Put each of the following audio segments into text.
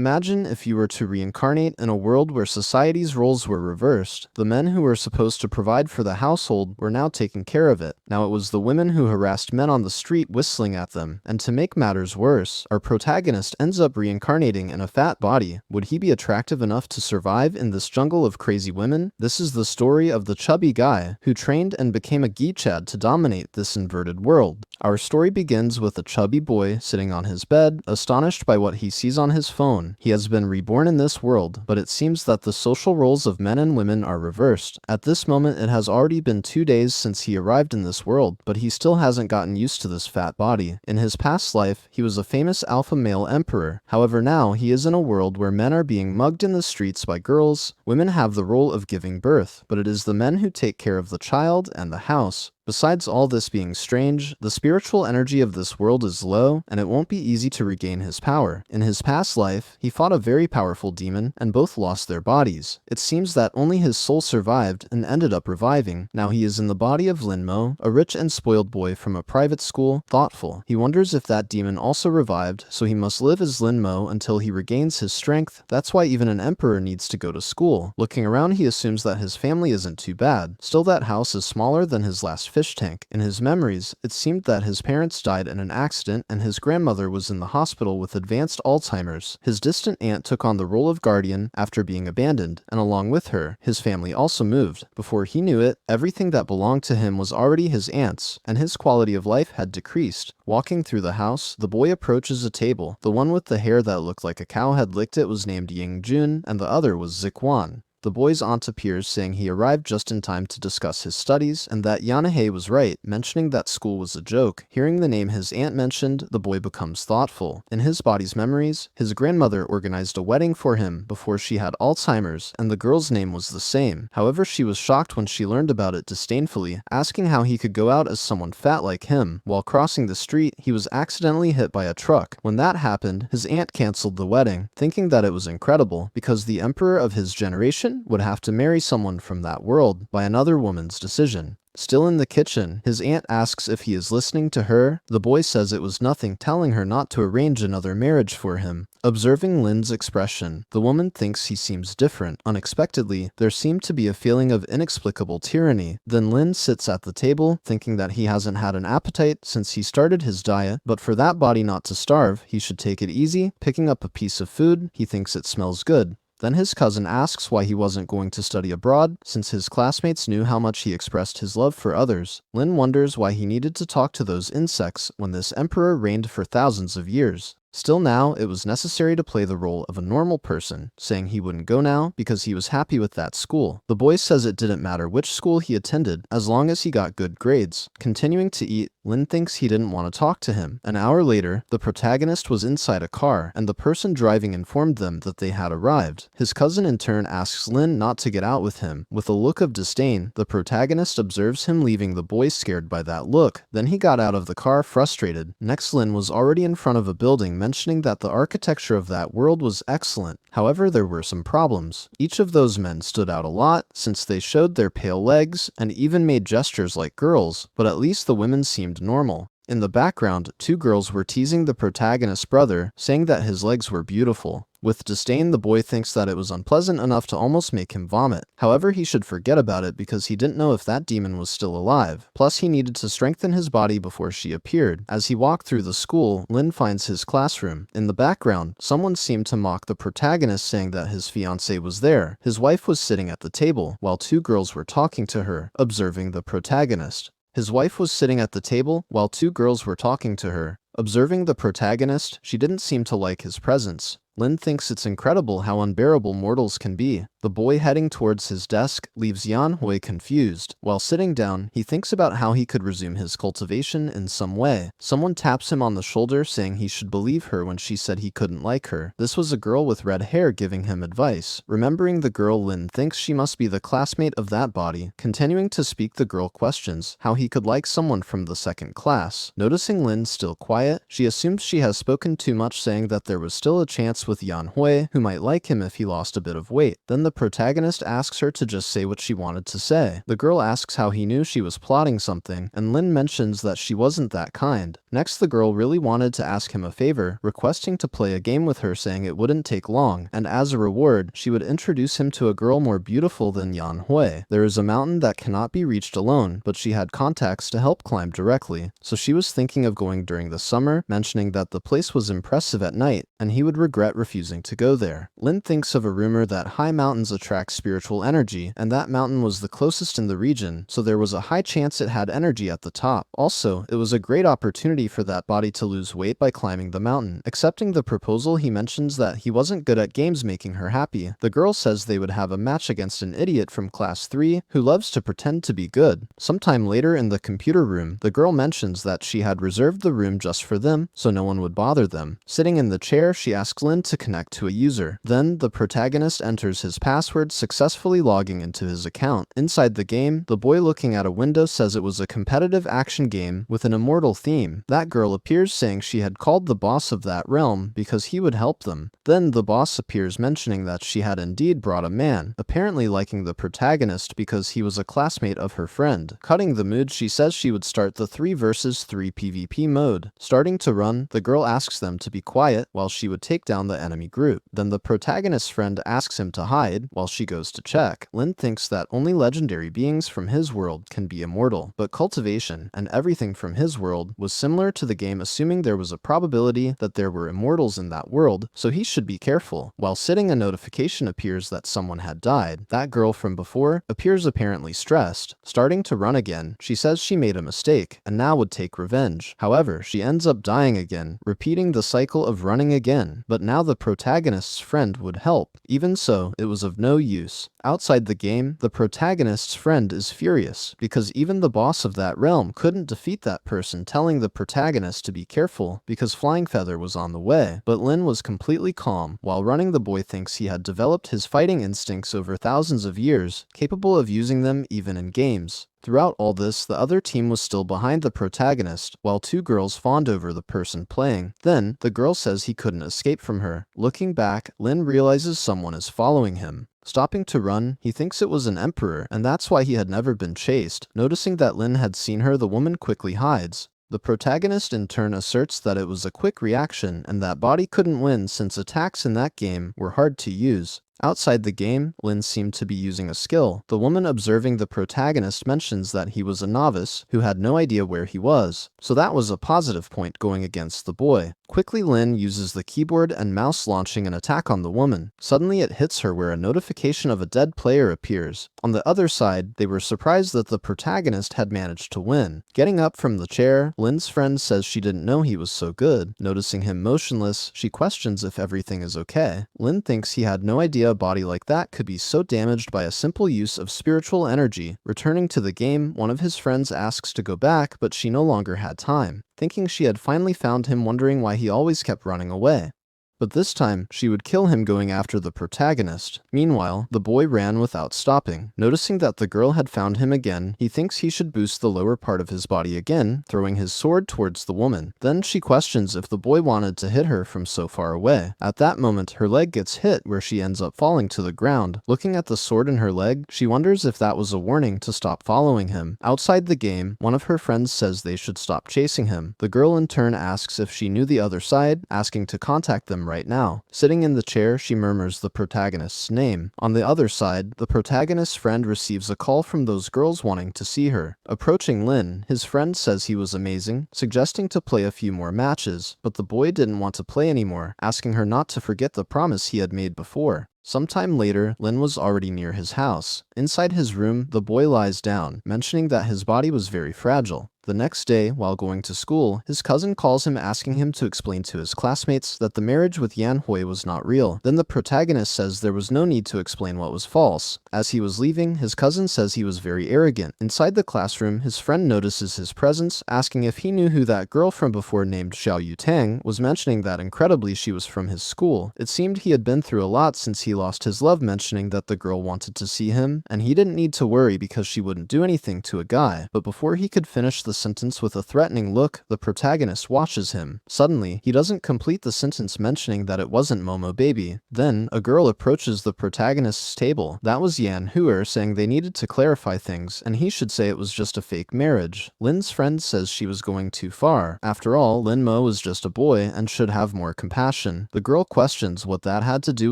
Imagine if you were to reincarnate in a world where society's roles were reversed. The men who were supposed to provide for the household were now taking care of it. Now it was the women who harassed men on the street whistling at them. And to make matters worse, our protagonist ends up reincarnating in a fat body. Would he be attractive enough to survive in this jungle of crazy women? This is the story of the chubby guy who trained and became a geechad to dominate this inverted world. Our story begins with a chubby boy sitting on his bed, astonished by what he sees on his phone. He has been reborn in this world, but it seems that the social roles of men and women are reversed. At this moment, it has already been 2 days since he arrived in this world, but he still hasn't gotten used to this fat body. In his past life, he was a famous alpha male emperor. However, now he is in a world where men are being mugged in the streets by girls. Women have the role of giving birth, but it is the men who take care of the child and the house. Besides all this being strange, the spiritual energy of this world is low, and it won't be easy to regain his power. In his past life, he fought a very powerful demon, and both lost their bodies. It seems that only his soul survived and ended up reviving. Now he is in the body of Lin Mo, a rich and spoiled boy from a private school, thoughtful. He wonders if that demon also revived, so he must live as Lin Mo until he regains his strength. That's why even an emperor needs to go to school. Looking around, he assumes that his family isn't too bad. Still, that house is smaller than his last fish tank. In his memories, it seemed that his parents died in an accident and his grandmother was in the hospital with advanced Alzheimer's. His distant aunt took on the role of guardian after being abandoned, and along with her, his family also moved. Before he knew it, everything that belonged to him was already his aunt's, and his quality of life had decreased. Walking through the house, the boy approaches a table. The one with the hair that looked like a cow had licked it was named Ying Jun, and the other was Zikwan. The boy's aunt appears, saying he arrived just in time to discuss his studies, and that Yanahe was right, mentioning that school was a joke. Hearing the name his aunt mentioned, the boy becomes thoughtful. In his body's memories, his grandmother organized a wedding for him before she had Alzheimer's, and the girl's name was the same. However, she was shocked when she learned about it disdainfully, asking how he could go out as someone fat like him. While crossing the street, he was accidentally hit by a truck. When that happened, his aunt canceled the wedding, thinking that it was incredible, because the emperor of his generation would have to marry someone from that world by another woman's decision. Still in the kitchen, his aunt asks if he is listening to her. The boy says it was nothing, telling her not to arrange another marriage for him. Observing Lin's expression, the woman thinks he seems different. Unexpectedly, there seemed to be a feeling of inexplicable tyranny. Then Lin sits at the table, thinking that he hasn't had an appetite since he started his diet, but for that body not to starve, he should take it easy. Picking up a piece of food, he thinks it smells good. Then his cousin asks why he wasn't going to study abroad, since his classmates knew how much he expressed his love for others. Lin wonders why he needed to talk to those insects when this emperor reigned for thousands of years. Still now, it was necessary to play the role of a normal person, saying he wouldn't go now because he was happy with that school. The boy says it didn't matter which school he attended, as long as he got good grades. Continuing to eat, Lin thinks he didn't want to talk to him. An hour later, the protagonist was inside a car, and the person driving informed them that they had arrived. His cousin in turn asks Lin not to get out with him. With a look of disdain, the protagonist observes him leaving, the boy scared by that look. Then he got out of the car frustrated. Next, Lin was already in front of a building, mentioning that the architecture of that world was excellent. However, there were some problems. Each of those men stood out a lot, since they showed their pale legs and even made gestures like girls, but at least the women seemed normal. In the background, 2 girls were teasing the protagonist's brother, saying that his legs were beautiful. With disdain, the boy thinks that it was unpleasant enough to almost make him vomit. However, he should forget about it because he didn't know if that demon was still alive. Plus, he needed to strengthen his body before she appeared. As he walked through the school, Lin finds his classroom. In the background, someone seemed to mock the protagonist, saying that his fiancée was there. His wife was sitting at the table, while 2 girls were talking to her, observing the protagonist. His wife was sitting at the table, while 2 girls were talking to her. Observing the protagonist, she didn't seem to like his presence. Lin thinks it's incredible how unbearable mortals can be. The boy heading towards his desk leaves Yan Hui confused. While sitting down, he thinks about how he could resume his cultivation in some way. Someone taps him on the shoulder, saying he should believe her when she said he couldn't like her. This was a girl with red hair giving him advice. Remembering the girl, Lin thinks she must be the classmate of that body. Continuing to speak, the girl questions how he could like someone from the 2nd class. Noticing Lin still quiet, she assumes she has spoken too much, saying that there was still a chance connects with Yanhui, who might like him if he lost a bit of weight. Then the protagonist asks her to just say what she wanted to say. The girl asks how he knew she was plotting something, and Lin mentions that she wasn't that kind. Next, the girl really wanted to ask him a favor, requesting to play a game with her, saying it wouldn't take long, and as a reward, she would introduce him to a girl more beautiful than Yanhui. There is a mountain that cannot be reached alone, but she had contacts to help climb directly, so she was thinking of going during the summer, mentioning that the place was impressive at night, and he would regret refusing to go there. Lin thinks of a rumor that high mountains attract spiritual energy, and that mountain was the closest in the region, so there was a high chance it had energy at the top. Also, it was a great opportunity for that body to lose weight by climbing the mountain. Accepting the proposal, he mentions that he wasn't good at games making her happy. The girl says they would have a match against an idiot from class 3 who loves to pretend to be good. Sometime later in the computer room, the girl mentions that she had reserved the room just for them, so no one would bother them. Sitting in the chair, she asks Lin to connect to a user. Then, the protagonist enters his password, successfully logging into his account. Inside the game, the boy looking at a window says it was a competitive action game with an immortal theme. That girl appears saying she had called the boss of that realm because he would help them. Then the boss appears mentioning that she had indeed brought a man, apparently liking the protagonist because he was a classmate of her friend. Cutting the mood, she says she would start the 3 versus 3 PvP mode. Starting to run, the girl asks them to be quiet while she would take down the enemy group. Then the protagonist's friend asks him to hide while she goes to check. Lin thinks that only legendary beings from his world can be immortal, but cultivation and everything from his world was similar to the game, assuming there was a probability that there were immortals in that world, so he should be careful. While sitting, a notification appears that someone had died. That girl from before appears apparently stressed. Starting to run again, she says she made a mistake and now would take revenge. However, she ends up dying again, repeating the cycle of running again, but now the protagonist's friend would help. Even so, it was of no use. Outside the game, the protagonist's friend is furious because even the boss of that realm couldn't defeat that person, telling the protagonist to be careful because Flying Feather was on the way. But Lin was completely calm. While running, the boy thinks he had developed his fighting instincts over thousands of years, capable of using them even in games. Throughout all this, the other team was still behind the protagonist, while 2 girls fawned over the person playing. Then, the girl says he couldn't escape from her. Looking back, Lin realizes someone is following him. Stopping to run, he thinks it was an emperor, and that's why he had never been chased. Noticing that Lin had seen her, the woman quickly hides. The protagonist in turn asserts that it was a quick reaction and that body couldn't win since attacks in that game were hard to use. Outside the game, Lin seemed to be using a skill. The woman observing the protagonist mentions that he was a novice who had no idea where he was, so that was a positive point going against the boy. Quickly, Lin uses the keyboard and mouse, launching an attack on the woman. Suddenly, it hits her where a notification of a dead player appears. On the other side, they were surprised that the protagonist had managed to win. Getting up from the chair, Lin's friend says she didn't know he was so good. Noticing him motionless, she questions if everything is okay. Lin thinks he had no idea a body like that could be so damaged by a simple use of spiritual energy. Returning to the game, one of his friends asks to go back, but she no longer had time. Thinking she had finally found him, wondering why he always kept running away. But this time, she would kill him going after the protagonist. Meanwhile, the boy ran without stopping. Noticing that the girl had found him again, he thinks he should boost the lower part of his body again, throwing his sword towards the woman. Then she questions if the boy wanted to hit her from so far away. At that moment, her leg gets hit where she ends up falling to the ground. Looking at the sword in her leg, she wonders if that was a warning to stop following him. Outside the game, one of her friends says they should stop chasing him. The girl in turn asks if she knew the other side, asking to contact them right now. Sitting in the chair, she murmurs the protagonist's name. On the other side, the protagonist's friend receives a call from those girls wanting to see her. Approaching Lin, his friend says he was amazing, suggesting to play a few more matches, but the boy didn't want to play anymore, asking her not to forget the promise he had made before. Sometime later, Lin was already near his house. Inside his room, the boy lies down, mentioning that his body was very fragile. The next day, while going to school, his cousin calls him, asking him to explain to his classmates that the marriage with Yanhui was not real. Then the protagonist says there was no need to explain what was false. As he was leaving, his cousin says he was very arrogant. Inside the classroom, his friend notices his presence, asking if he knew who that girl from before named Xiao Yutang was, mentioning that incredibly she was from his school. It seemed he had been through a lot since he lost his love, mentioning that the girl wanted to see him, and he didn't need to worry because she wouldn't do anything to a guy. But before he could finish the the sentence with a threatening look, the protagonist watches him. Suddenly, he doesn't complete the sentence mentioning that it wasn't Momo baby. Then, a girl approaches the protagonist's table. That was Yan Huer saying they needed to clarify things, and he should say it was just a fake marriage. Lin's friend says she was going too far. After all, Lin Mo is just a boy and should have more compassion. The girl questions what that had to do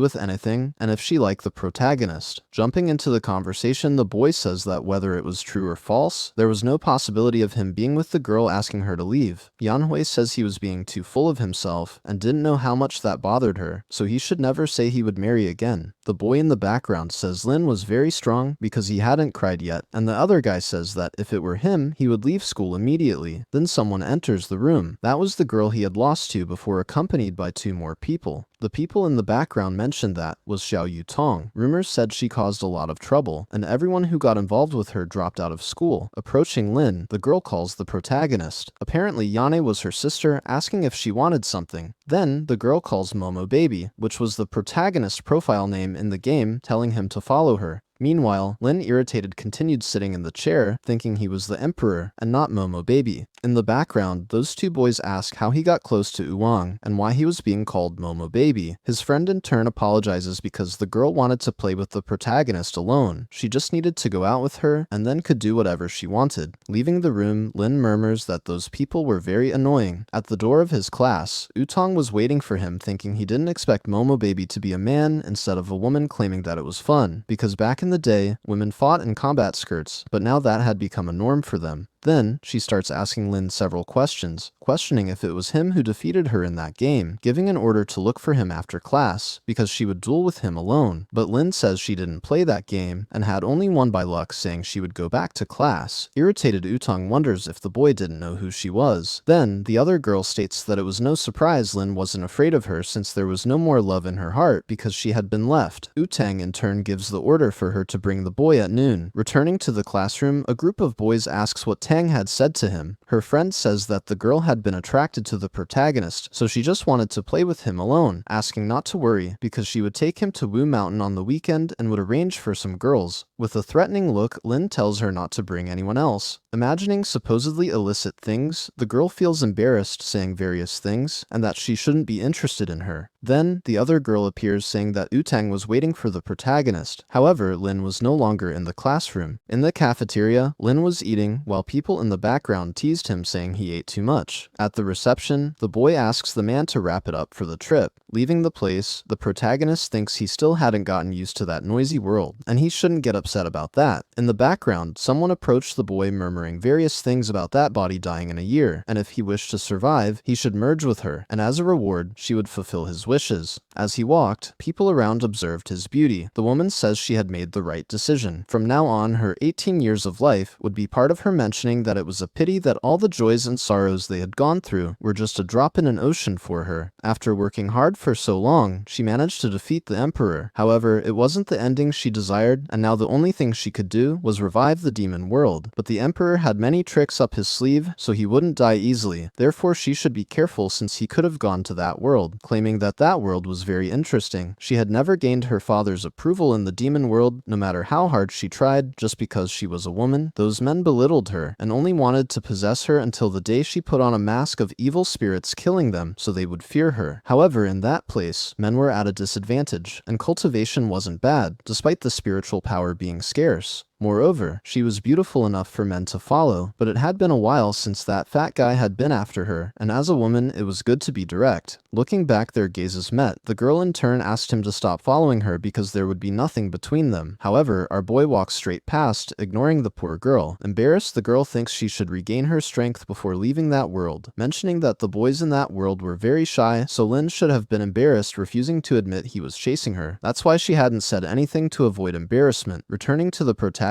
with anything, and if she liked the protagonist. Jumping into the conversation, the boy says that whether it was true or false, there was no possibility of him being with the girl asking her to leave. Yanhui says he was being too full of himself and didn't know how much that bothered her, so he should never say he would marry again. The boy in the background says Lin was very strong because he hadn't cried yet, and the other guy says that if it were him, he would leave school immediately. Then someone enters the room. That was the girl he had lost to before, accompanied by 2 more people. The people in the background mentioned that was Xiao Yutong. Rumors said she caused a lot of trouble, and everyone who got involved with her dropped out of school. Approaching Lin, the girl calls the protagonist. Apparently, Yane was her sister, asking if she wanted something. Then, the girl calls Momo Baby, which was the protagonist's profile name in the game, telling him to follow her. Meanwhile, Lin, irritated, continued sitting in the chair, thinking he was the emperor and not Momo Baby. In the background, those 2 boys ask how he got close to Uwang and why he was being called Momo Baby. His friend in turn apologizes because the girl wanted to play with the protagonist alone. She just needed to go out with her and then could do whatever she wanted. Leaving the room, Lin murmurs that those people were very annoying. At the door of his class, Utong was waiting for him, thinking he didn't expect Momo Baby to be a man instead of a woman, claiming that it was fun, because back in the day, women fought in combat skirts, but now that had become a norm for them. Then, she starts asking Lin several questions, questioning if it was him who defeated her in that game, giving an order to look for him after class, because she would duel with him alone. But Lin says she didn't play that game, and had only won by luck, saying she would go back to class. Irritated, Utong wonders if the boy didn't know who she was. Then, the other girl states that it was no surprise Lin wasn't afraid of her since there was no more love in her heart because she had been left. Utang in turn gives the order for her to bring the boy at noon. Returning to the classroom, a group of boys asks what Tang had said to him. Her friend says that the girl had been attracted to the protagonist, so she just wanted to play with him alone, asking not to worry because she would take him to Wu Mountain on the weekend and would arrange for some girls. With a threatening look, Lin tells her not to bring anyone else. Imagining supposedly illicit things, the girl feels embarrassed, saying various things, and that she shouldn't be interested in her. Then, the other girl appears saying that Utang was waiting for the protagonist. However, Lin was no longer in the classroom. In the cafeteria, Lin was eating, while people in the background teased him, saying he ate too much. At the reception, the boy asks the man to wrap it up for the trip. Leaving the place, the protagonist thinks he still hadn't gotten used to that noisy world, and he shouldn't get upset about that. In the background, someone approached the boy murmuring various things about that body dying in a year, and if he wished to survive, he should merge with her, and as a reward, she would fulfill his wishes. As he walked, people around observed his beauty. The woman says she had made the right decision. From now on, her 18 years of life would be part of her mentioning that it was a pity that all the joys and sorrows they had gone through were just a drop in an ocean for her. After working hard for so long, she managed to defeat the emperor. However, it wasn't the ending she desired, and now the only thing she could do was revive the demon world. But the emperor had many tricks up his sleeve, so he wouldn't die easily. Therefore, she should be careful since he could have gone to that world, claiming that that world was very interesting. She had never gained her father's approval in the demon world, no matter how hard she tried, just because she was a woman. Those men belittled her, and only wanted to possess her until the day she put on a mask of evil spirits, killing them so they would fear her. However, in that place, men were at a disadvantage, and cultivation wasn't bad, despite the spiritual power being scarce. Moreover, she was beautiful enough for men to follow, but it had been a while since that fat guy had been after her, and as a woman, it was good to be direct. Looking back, their gazes met. The girl in turn asked him to stop following her because there would be nothing between them. However, our boy walks straight past, ignoring the poor girl. Embarrassed, the girl thinks she should regain her strength before leaving that world, mentioning that the boys in that world were very shy, so Lin should have been embarrassed, refusing to admit he was chasing her. That's why she hadn't said anything to avoid embarrassment. Returning to the protagonist,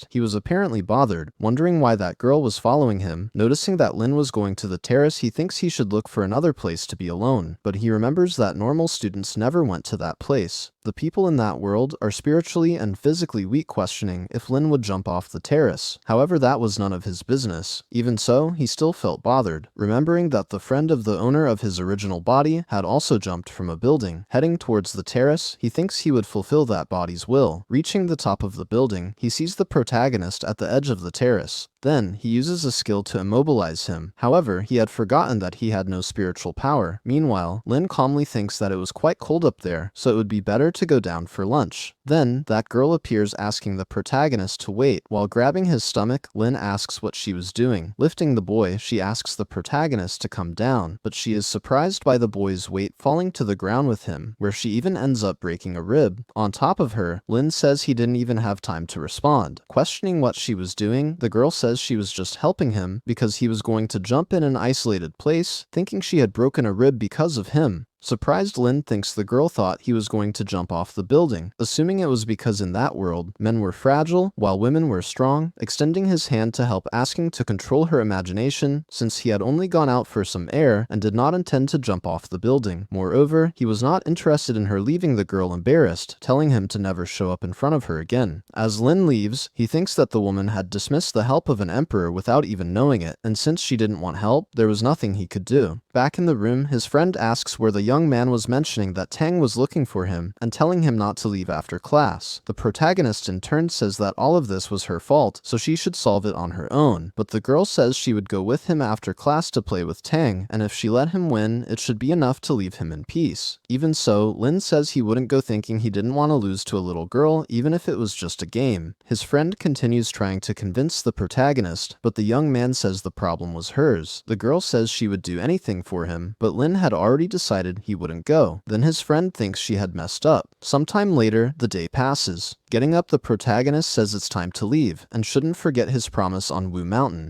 he was apparently bothered, wondering why that girl was following him. Noticing that Lin was going to the terrace, he thinks he should look for another place to be alone, but he remembers that normal students never went to that place. The people in that world are spiritually and physically weak, questioning if Lin would jump off the terrace. However, that was none of his business. Even so, he still felt bothered, remembering that the friend of the owner of his original body had also jumped from a building. Heading towards the terrace, he thinks he would fulfill that body's will. Reaching the top of the building, he sees the protagonist at the edge of the terrace. Then, he uses a skill to immobilize him. However, he had forgotten that he had no spiritual power. Meanwhile, Lin calmly thinks that it was quite cold up there, so it would be better to go down for lunch. Then, that girl appears asking the protagonist to wait. While grabbing his stomach, Lin asks what she was doing. Lifting the boy, she asks the protagonist to come down, but she is surprised by the boy's weight falling to the ground with him, where she even ends up breaking a rib. On top of her, Lin says he didn't even have time to respond. Questioning what she was doing, the girl says she was just helping him because he was going to jump in an isolated place, thinking she had broken a rib because of him. Surprised, Lin thinks the girl thought he was going to jump off the building, assuming it was because in that world, men were fragile while women were strong, extending his hand to help, asking to control her imagination since he had only gone out for some air and did not intend to jump off the building. Moreover, he was not interested in her leaving the girl embarrassed, telling him to never show up in front of her again. As Lin leaves, he thinks that the woman had dismissed the help of an emperor without even knowing it, and since she didn't want help, there was nothing he could do. Back in the room, his friend asks where the young man was, mentioning that Tang was looking for him and telling him not to leave after class. The protagonist in turn says that all of this was her fault, so she should solve it on her own, but the girl says she would go with him after class to play with Tang, and if she let him win, it should be enough to leave him in peace. Even so, Lin says he wouldn't go, thinking he didn't want to lose to a little girl, even if it was just a game. His friend continues trying to convince the protagonist, but the young man says the problem was hers. The girl says she would do anything for him, but Lin had already decided he wouldn't go. Then his friend thinks she had messed up. Sometime later, the day passes. Getting up, the protagonist says it's time to leave, and shouldn't forget his promise on Wu Mountain.